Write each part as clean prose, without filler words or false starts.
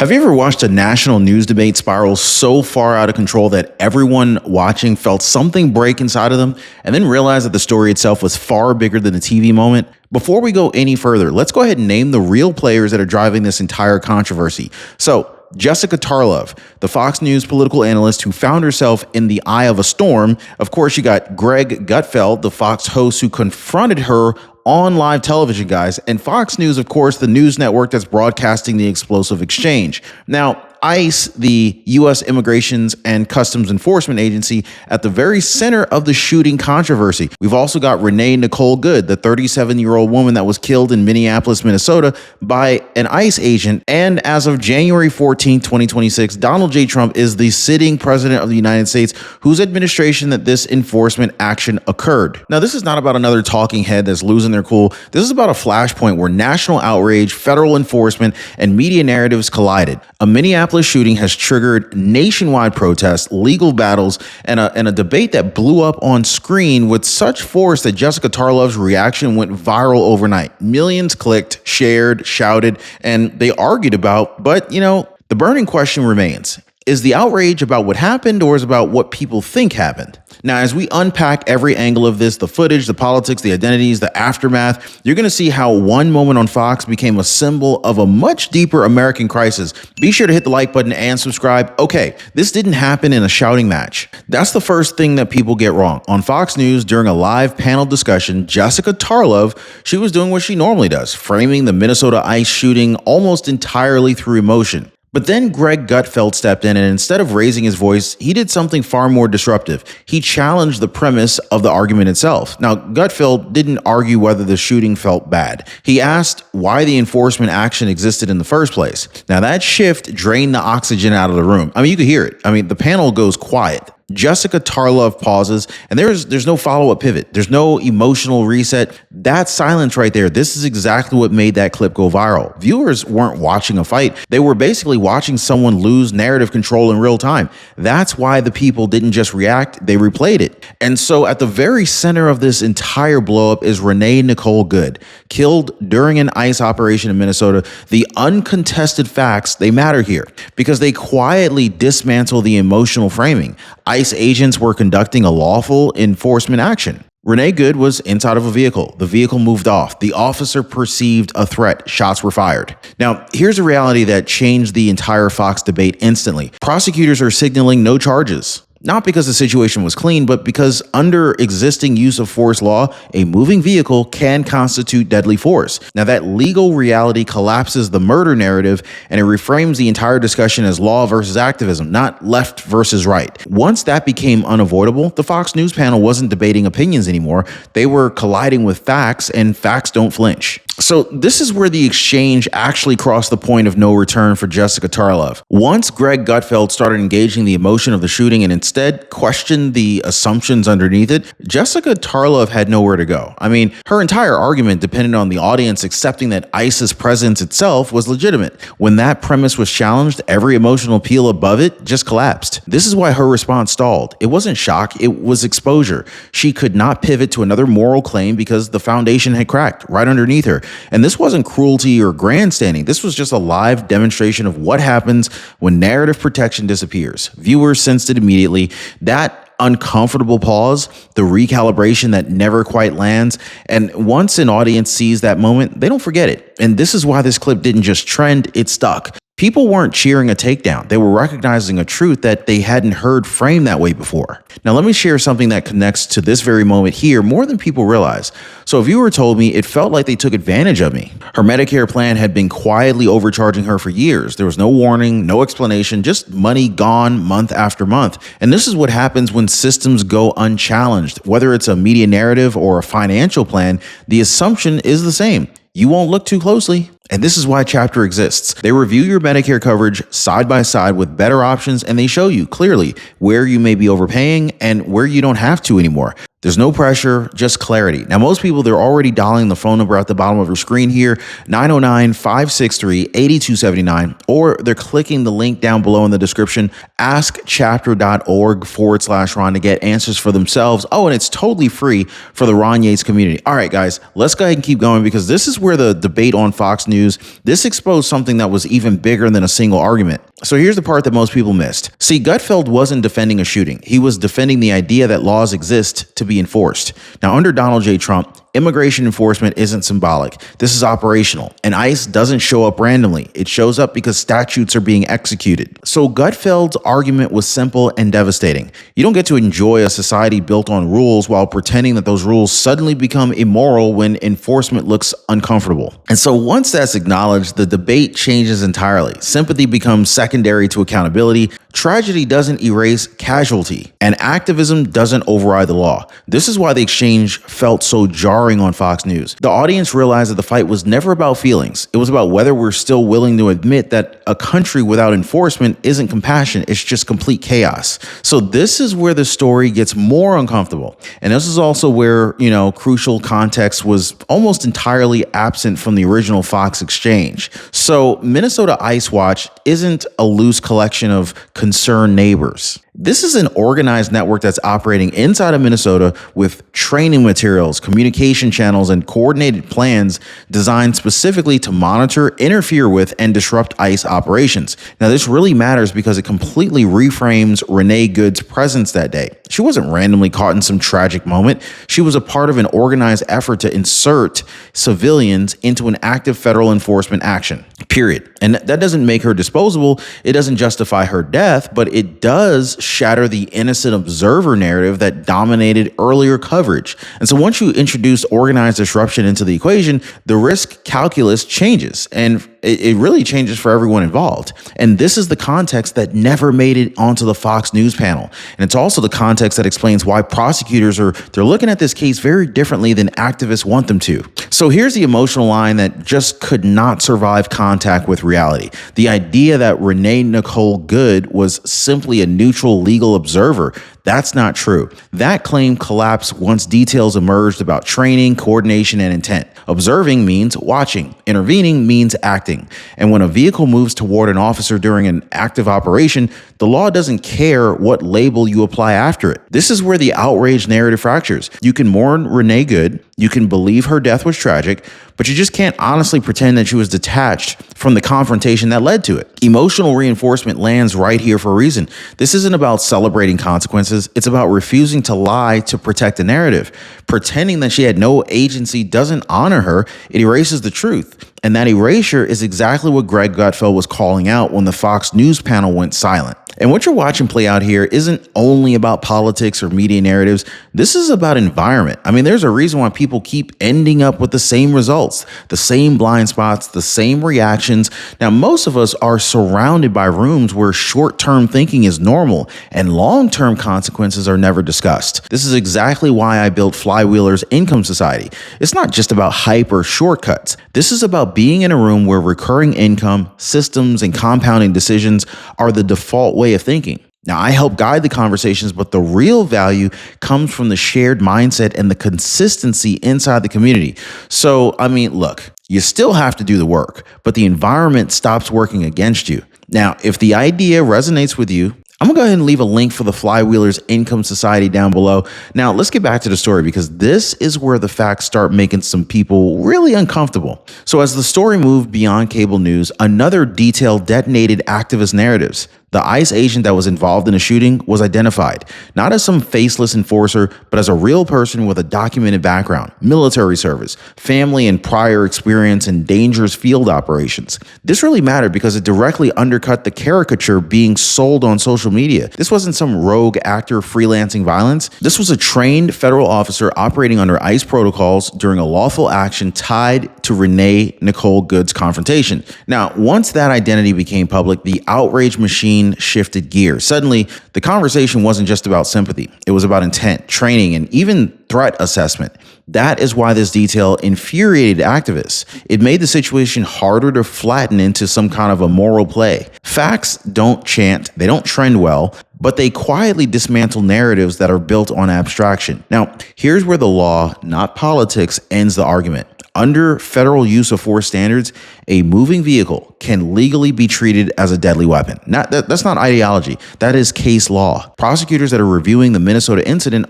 Have you ever watched a national news debate spiral so far out of control that everyone watching felt something break inside of them and then realized that the story itself was far bigger than the TV moment? Before we go any further, let's go ahead and name the real players that are driving this entire controversy. So, Jessica Tarlov, the Fox News political analyst who found herself in the eye of a storm. Of course, you got Greg Gutfeld, the Fox host who confronted her on live television, guys. And Fox News, of course, the news network that's broadcasting the explosive exchange. Now, ICE, the U.S. Immigrations and Customs Enforcement Agency, at the very center of the shooting controversy. We've also got Renee Nicole Good, the 37-year-old woman that was killed in Minneapolis, Minnesota by an ICE agent. And as of January 14, 2026, Donald J. Trump is the sitting president of the United States, whose administration that this enforcement action occurred. Now, this is not about another talking head that's losing their cool. This is about a flashpoint where national outrage, federal enforcement, and media narratives collided. A Minneapolis shooting has triggered nationwide protests, legal battles, and a debate that blew up on screen with such force that Jessica Tarlov's reaction went viral overnight. Millions clicked, shared, shouted, and they argued about, but the burning question remains. Is the outrage about what happened or is it about what people think happened? Now, as we unpack every angle of this, the footage, the politics, the identities, the aftermath, you're going to see how one moment on Fox became a symbol of a much deeper American crisis. Be sure to hit the like button and subscribe. Okay, this didn't happen in a shouting match. That's the first thing that people get wrong. On Fox News, during a live panel discussion, Jessica Tarlov, she was doing what she normally does, framing the Minnesota ICE shooting almost entirely through emotion. But then Greg Gutfeld stepped in, and instead of raising his voice, he did something far more disruptive. He challenged the premise of the argument itself. Now, Gutfeld didn't argue whether the shooting felt bad. He asked why the enforcement action existed in the first place. Now, that shift drained the oxygen out of the room. I mean, you could hear it. I mean, the panel goes quiet. Jessica Tarlov pauses, and there's no follow-up pivot. There's no emotional reset. That silence right there, this is exactly what made that clip go viral. Viewers weren't watching a fight. They were basically watching someone lose narrative control in real time. That's why the people didn't just react, they replayed it. And so at the very center of this entire blowup is Renee Nicole Good, killed during an ICE operation in Minnesota. The uncontested facts, they matter here because they quietly dismantle the emotional framing. ICE agents were conducting a lawful enforcement action. Renee Good was inside of a vehicle. The vehicle moved off. The officer perceived a threat. Shots were fired. Now, here's a reality that changed the entire Fox debate instantly. Prosecutors are signaling no charges. Not because the situation was clean, but because under existing use of force law, a moving vehicle can constitute deadly force. Now, that legal reality collapses the murder narrative and it reframes the entire discussion as law versus activism, not left versus right. Once that became unavoidable, the Fox News panel wasn't debating opinions anymore. They were colliding with facts, and facts don't flinch. So this is where the exchange actually crossed the point of no return for Jessica Tarlov. Once Greg Gutfeld started engaging the emotion of the shooting and instead questioned the assumptions underneath it, Jessica Tarlov had nowhere to go. I mean, her entire argument depended on the audience accepting that ICE's presence itself was legitimate. When that premise was challenged, every emotional appeal above it just collapsed. This is why her response stalled. It wasn't shock, it was exposure. She could not pivot to another moral claim because the foundation had cracked right underneath her. And this wasn't cruelty or grandstanding. This was just a live demonstration of what happens when narrative protection disappears. Viewers sensed it immediately. That uncomfortable pause, the recalibration that never quite lands. And once an audience sees that moment, they don't forget it. And this is why this clip didn't just trend, it stuck. People weren't cheering a takedown. They were recognizing a truth that they hadn't heard framed that way before. Now, let me share something that connects to this very moment here more than people realize. So a viewer told me it felt like they took advantage of me. Her Medicare plan had been quietly overcharging her for years. There was no warning, no explanation, just money gone month after month. And this is what happens when systems go unchallenged. Whether it's a media narrative or a financial plan, the assumption is the same. You won't look too closely. And this is why Chapter exists. They review your Medicare coverage side by side with better options, and they show you clearly where you may be overpaying and where you don't have to anymore. There's no pressure, just clarity. Now, most people, they're already dialing the phone number at the bottom of your screen here, 909-563-8279, or they're clicking the link down below in the description, askchapter.org/Ron to get answers for themselves. Oh, and it's totally free for the Ron Yates community. All right, guys, let's go ahead and keep going because this is where the debate on Fox News News, this exposed something that was even bigger than a single argument. So here's the part that most people missed. See, Gutfeld wasn't defending a shooting. He was defending the idea that laws exist to be enforced. Now, under Donald J. Trump, immigration enforcement isn't symbolic. This is operational, and ICE doesn't show up randomly. It shows up because statutes are being executed. So Gutfeld's argument was simple and devastating. You don't get to enjoy a society built on rules while pretending that those rules suddenly become immoral when enforcement looks uncomfortable. And so once that's acknowledged, the debate changes entirely. Sympathy becomes secondary to accountability. Tragedy doesn't erase casualty, and activism doesn't override the law. This is why the exchange felt so jarring on Fox News. The audience realized that the fight was never about feelings. It was about whether we're still willing to admit that a country without enforcement isn't compassion, it's just complete chaos. So this is where the story gets more uncomfortable. And this is also where, crucial context was almost entirely absent from the original Fox exchange. So Minnesota Ice Watch isn't a loose collection of concerned neighbors. This is an organized network that's operating inside of Minnesota with training materials, communication channels, and coordinated plans designed specifically to monitor, interfere with, and disrupt ICE operations. Now, this really matters because it completely reframes Renee Good's presence that day. She wasn't randomly caught in some tragic moment. She was a part of an organized effort to insert civilians into an active federal enforcement action, period. And that doesn't make her disposable. It doesn't justify her death, but it does shatter the innocent observer narrative that dominated earlier coverage. And so once you introduce organized disruption into the equation, the risk calculus changes, and it really changes for everyone involved. And this is the context that never made it onto the Fox News panel. And it's also the context that explains why prosecutors they're looking at this case very differently than activists want them to. So here's the emotional line that just could not survive contact with reality. The idea that Renee Nicole Good was simply a neutral legal observer. That's not true. That claim collapsed once details emerged about training, coordination, and intent. Observing means watching. Intervening means acting. And when a vehicle moves toward an officer during an active operation, the law doesn't care what label you apply after it. This is where the outrage narrative fractures. You can mourn Renee Good, you can believe her death was tragic, but you just can't honestly pretend that she was detached from the confrontation that led to it. Emotional reinforcement lands right here for a reason. This isn't about celebrating consequences. It's about refusing to lie to protect the narrative. Pretending that she had no agency doesn't honor her. It erases the truth. And that erasure is exactly what Greg Gutfeld was calling out when the Fox News panel went silent. And what you're watching play out here isn't only about politics or media narratives. This is about environment. I mean, there's a reason why people keep ending up with the same results, the same blind spots, the same reactions. Now, most of us are surrounded by rooms where short-term thinking is normal and long-term consequences are never discussed. This is exactly why I built Flywheeler's Income Society. It's not just about hype or shortcuts. This is about being in a room where recurring income, systems, and compounding decisions are the default way of thinking. Now, I help guide the conversations, but the real value comes from the shared mindset and the consistency inside the community. So, look, you still have to do the work, but the environment stops working against you. Now, if the idea resonates with you, I'm going to go ahead and leave a link for the Flywheelers Income Society down below. Now, let's get back to the story because this is where the facts start making some people really uncomfortable. So as the story moved beyond cable news, another detail detonated activist narratives. The ICE agent that was involved in the shooting was identified, not as some faceless enforcer, but as a real person with a documented background, military service, family, and prior experience in dangerous field operations. This really mattered because it directly undercut the caricature being sold on social media. This wasn't some rogue actor freelancing violence. This was a trained federal officer operating under ICE protocols during a lawful action tied to Renee Nicole Good's confrontation. Now, once that identity became public, the outrage machine shifted gears. Suddenly, the conversation wasn't just about sympathy. It was about intent, training, and even threat assessment. That is why this detail infuriated activists. It made the situation harder to flatten into some kind of a moral play. Facts don't chant, they don't trend well, but they quietly dismantle narratives that are built on abstraction. Now, here's where the law, not politics, ends the argument. Under federal use of force standards, a moving vehicle can legally be treated as a deadly weapon. That's not ideology. That is case law. Prosecutors that are reviewing the Minnesota incident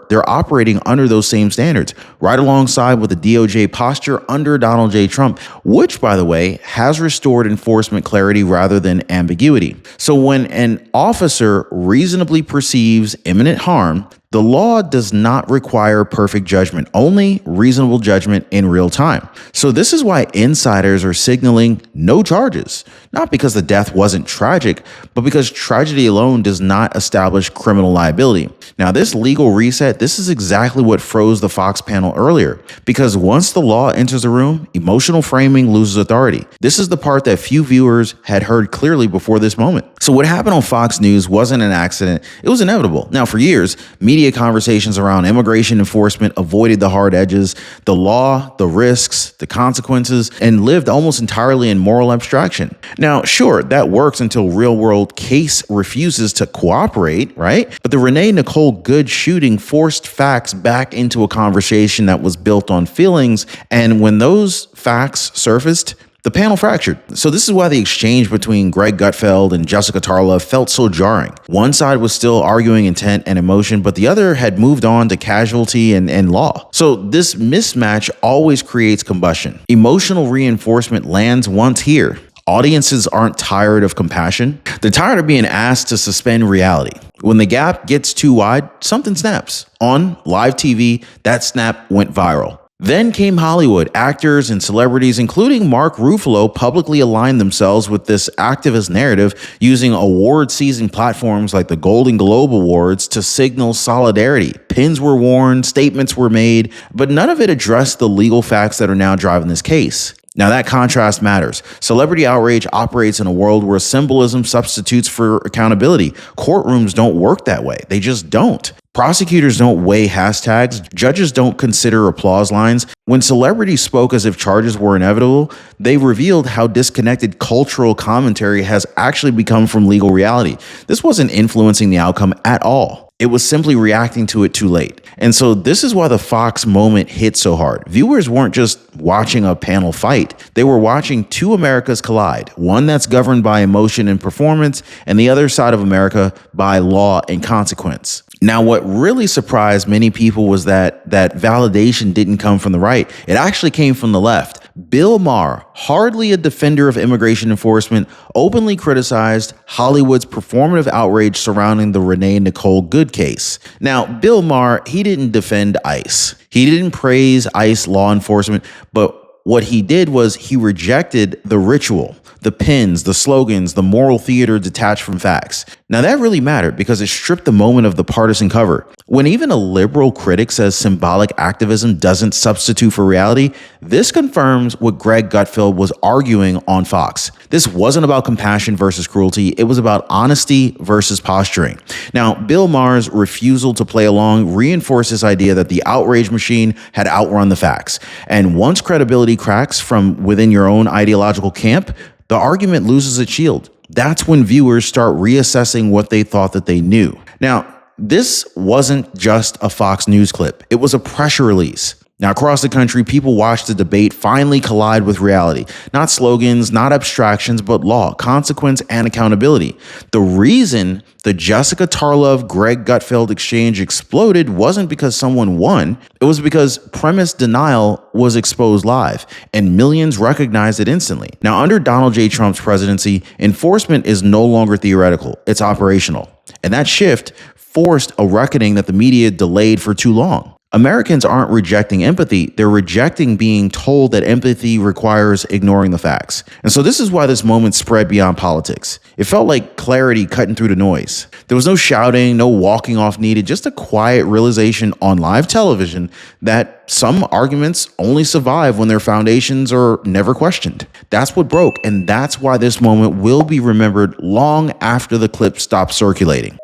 they're operating under those same standards, right alongside with the DOJ posture under Donald J. Trump, which, by the way, has restored enforcement clarity rather than ambiguity. So when an officer reasonably perceives imminent harm, the law does not require perfect judgment, only reasonable judgment in real time. So this is why insiders are signaling no charges, not because the death wasn't tragic, but because tragedy alone does not establish criminal liability. Now, this legal reset, this is exactly what froze the Fox panel earlier, because once the law enters the room, emotional framing loses authority. This is the part that few viewers had heard clearly before this moment. So what happened on Fox News wasn't an accident, it was inevitable. Now, for years, media conversations around immigration enforcement avoided the hard edges, the law, the risks, the consequences, and lived almost entirely in moral abstraction. Now, sure, that works until real-world case refuses to cooperate, right? But the Renee Nicole Good shooting forced facts back into a conversation that was built on feelings, and when those facts surfaced, the panel fractured. So this is why the exchange between Greg Gutfeld and Jessica Tarlov felt so jarring. One side was still arguing intent and emotion, but the other had moved on to casualty and law. So this mismatch always creates combustion. Emotional reinforcement lands once here. Audiences aren't tired of compassion. They're tired of being asked to suspend reality. When the gap gets too wide, something snaps. On live TV, that snap went viral. Then came Hollywood. Actors and celebrities, including Mark Ruffalo, publicly aligned themselves with this activist narrative, using award-season platforms like the Golden Globe Awards to signal solidarity. Pins were worn, statements were made, but none of it addressed the legal facts that are now driving this case. Now that contrast matters. Celebrity outrage operates in a world where symbolism substitutes for accountability. Courtrooms don't work that way. They just don't. Prosecutors don't weigh hashtags. Judges don't consider applause lines. When celebrities spoke as if charges were inevitable, they revealed how disconnected cultural commentary has actually become from legal reality. This wasn't influencing the outcome at all. It was simply reacting to it too late. And so this is why the Fox moment hit so hard. Viewers weren't just watching a panel fight. They were watching two Americas collide, one that's governed by emotion and performance, and the other side of America by law and consequence. Now, what really surprised many people was that validation didn't come from the right. It actually came from the left. Bill Maher, hardly a defender of immigration enforcement, openly criticized Hollywood's performative outrage surrounding the Renee Nicole Good case. Now, Bill Maher, he didn't defend ICE. He didn't praise ICE law enforcement, but what he did was he rejected the ritual, the pins, the slogans, the moral theater detached from facts. Now that really mattered because it stripped the moment of the partisan cover. When even a liberal critic says symbolic activism doesn't substitute for reality, this confirms what Greg Gutfeld was arguing on Fox. This wasn't about compassion versus cruelty. It was about honesty versus posturing. Now, Bill Maher's refusal to play along reinforced this idea that the outrage machine had outrun the facts. And once credibility cracks from within your own ideological camp, the argument loses its shield. That's when viewers start reassessing what they thought that they knew. Now, this wasn't just a Fox News clip. It was a pressure release. Now, across the country, people watched the debate finally collide with reality. Not slogans, not abstractions, but law, consequence, and accountability. The reason the Jessica Tarlov, Greg Gutfeld exchange exploded wasn't because someone won. It was because premise denial was exposed live, and millions recognized it instantly. Now, under Donald J. Trump's presidency, enforcement is no longer theoretical. It's operational. And that shift forced a reckoning that the media delayed for too long. Americans aren't rejecting empathy, they're rejecting being told that empathy requires ignoring the facts. And so this is why this moment spread beyond politics. It felt like clarity cutting through the noise. There was no shouting, no walking off needed, just a quiet realization on live television that some arguments only survive when their foundations are never questioned. That's what broke, and that's why this moment will be remembered long after the clip stops circulating.